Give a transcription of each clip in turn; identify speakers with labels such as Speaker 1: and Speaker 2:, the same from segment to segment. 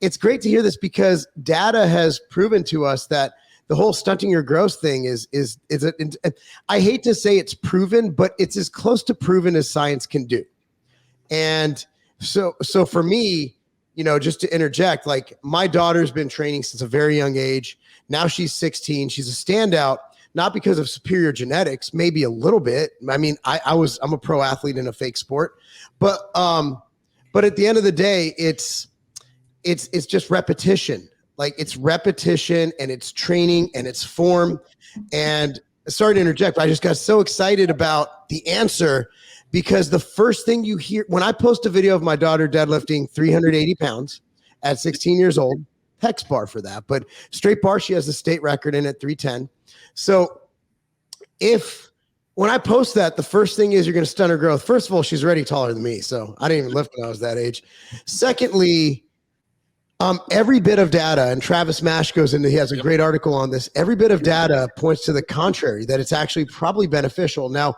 Speaker 1: it's great to hear this because data has proven to us that the whole stunting your growth thing I hate to say it's proven, but it's as close to proven as science can do. And so for me, just to interject, like my daughter's been training since a very young age. Now she's 16. She's a standout, not because of superior genetics, maybe a little bit. I mean, I'm a pro athlete in a fake sport, but at the end of the day, it's just repetition. Like it's repetition and it's training and it's form. And sorry to interject, but I just got so excited about the answer because the first thing you hear when I post a video of my daughter deadlifting 380 pounds at 16 years old, hex bar for that, but straight bar, she has the state record in at 310. So when I post that, the first thing is you're going to stunt her growth. First of all, she's already taller than me, so I didn't even lift when I was that age. Secondly, every bit of data, and Travis Mash he has a great article on this. Every bit of data points to the contrary, that it's actually probably beneficial. Now,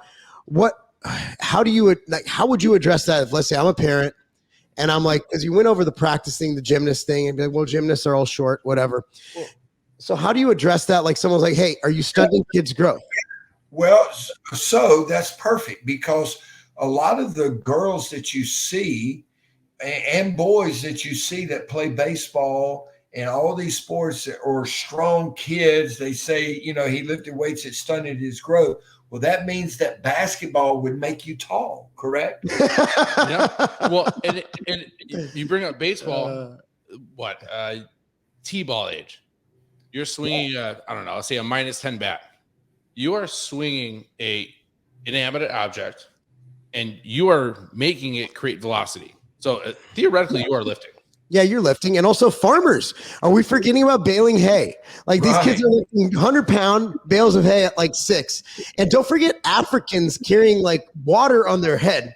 Speaker 1: how would you address that if, let's say, I'm a parent and I'm like, because you went over the practicing the gymnast thing and be like, well, gymnasts are all short, whatever. Cool. So how do you address that? Like someone's like, hey, are you stunting kids' growth?
Speaker 2: Well, so that's perfect because a lot of the girls that you see and boys that you see that play baseball and all these sports or strong kids, they say, he lifted weights that stunted his growth. Well, that means that basketball would make you tall, correct?
Speaker 3: Yeah. Well, and you bring up baseball, T-ball age. You're swinging, I don't know, let's say a -10 bat. You are swinging a inanimate object, and you are making it create velocity. So theoretically, you are lifting.
Speaker 1: Yeah, you're lifting. And also farmers. Are we forgetting about baling hay? Like these kids are lifting 100-pound bales of hay at like 6. And don't forget Africans carrying like water on their head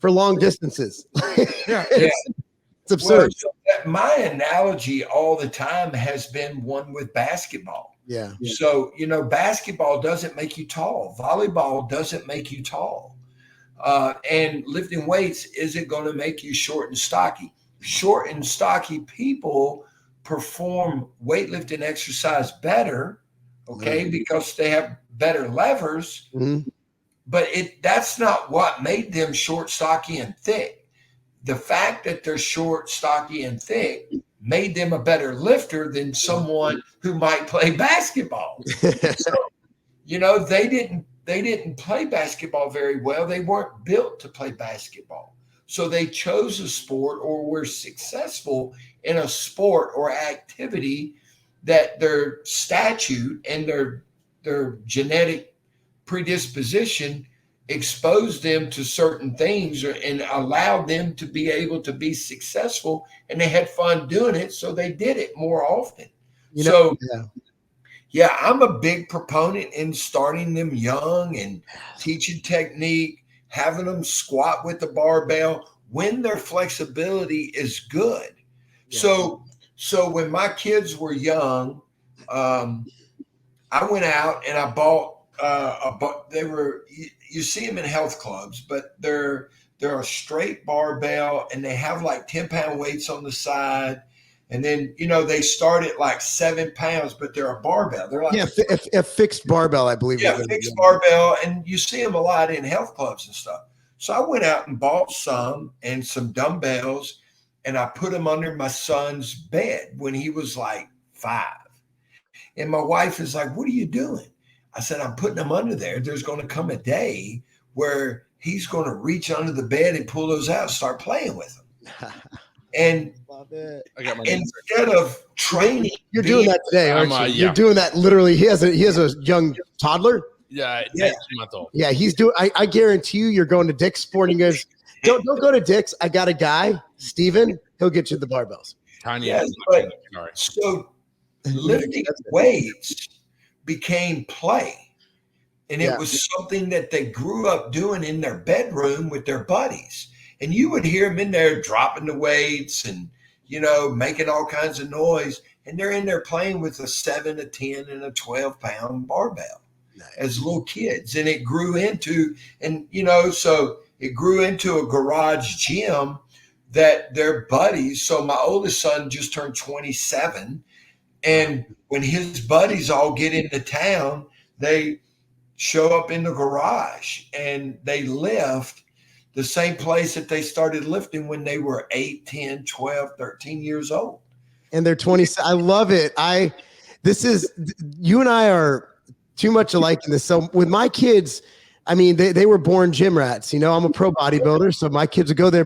Speaker 1: for long distances. It's absurd.
Speaker 2: Well, so my analogy all the time has been one with basketball.
Speaker 1: Yeah.
Speaker 2: So, basketball doesn't make you tall. Volleyball doesn't make you tall. And lifting weights isn't going to make you short and stocky. Short and stocky people perform weightlifting exercise better, because they have better levers.
Speaker 1: Mm-hmm.
Speaker 2: But that's not what made them short, stocky, and thick. The fact that they're short, stocky, and thick made them a better lifter than someone who might play basketball. So, they didn't play basketball very well. They weren't built to play basketball. So they chose a sport or were successful in a sport or activity that their statute and their genetic predisposition exposed them to certain things and allowed them to be able to be successful, and they had fun doing it. So they did it more often. I'm a big proponent in starting them young and teaching technique, having them squat with the barbell when their flexibility is good. Yeah. So when my kids were young, I went out and I bought you see them in health clubs, but they're a straight barbell and they have like 10-pound weights on the side. And then, they start at like 7 pounds, but they're a barbell. They're like
Speaker 1: a fixed barbell, I believe.
Speaker 2: Yeah, fixed barbell. And you see them a lot in health clubs and stuff. So I went out and bought some dumbbells, and I put them under my son's bed when he was like 5. And my wife is like, "What are you doing?" I said, "I'm putting them under there. There's going to come a day where he's going to reach under the bed and pull those out and start playing with them." And instead of training,
Speaker 1: you're doing that today, aren't you? You're doing that literally. He has a young toddler.
Speaker 3: Yeah.
Speaker 1: Yeah, he's doing. I guarantee you're going to Dick's Sporting Goods. Don't go to Dick's. I got a guy, Steven. He'll get you the barbells.
Speaker 2: So lifting weights became play, and it was something that they grew up doing in their bedroom with their buddies. And you would hear them in there dropping the weights and, making all kinds of noise. And they're in there playing with a 7, a 10, and a 12-pound barbell as little kids. And it grew into, a garage gym that their buddies, so my oldest son just turned 27, and when his buddies all get into town, they show up in the garage and they lift the same place that they started lifting when they were 8, 10, 12, 13 years old.
Speaker 1: And they're 20. I love it. You and I are too much alike in this. So with my kids, I mean, they were born gym rats. You know, I'm a pro bodybuilder, so my kids would go there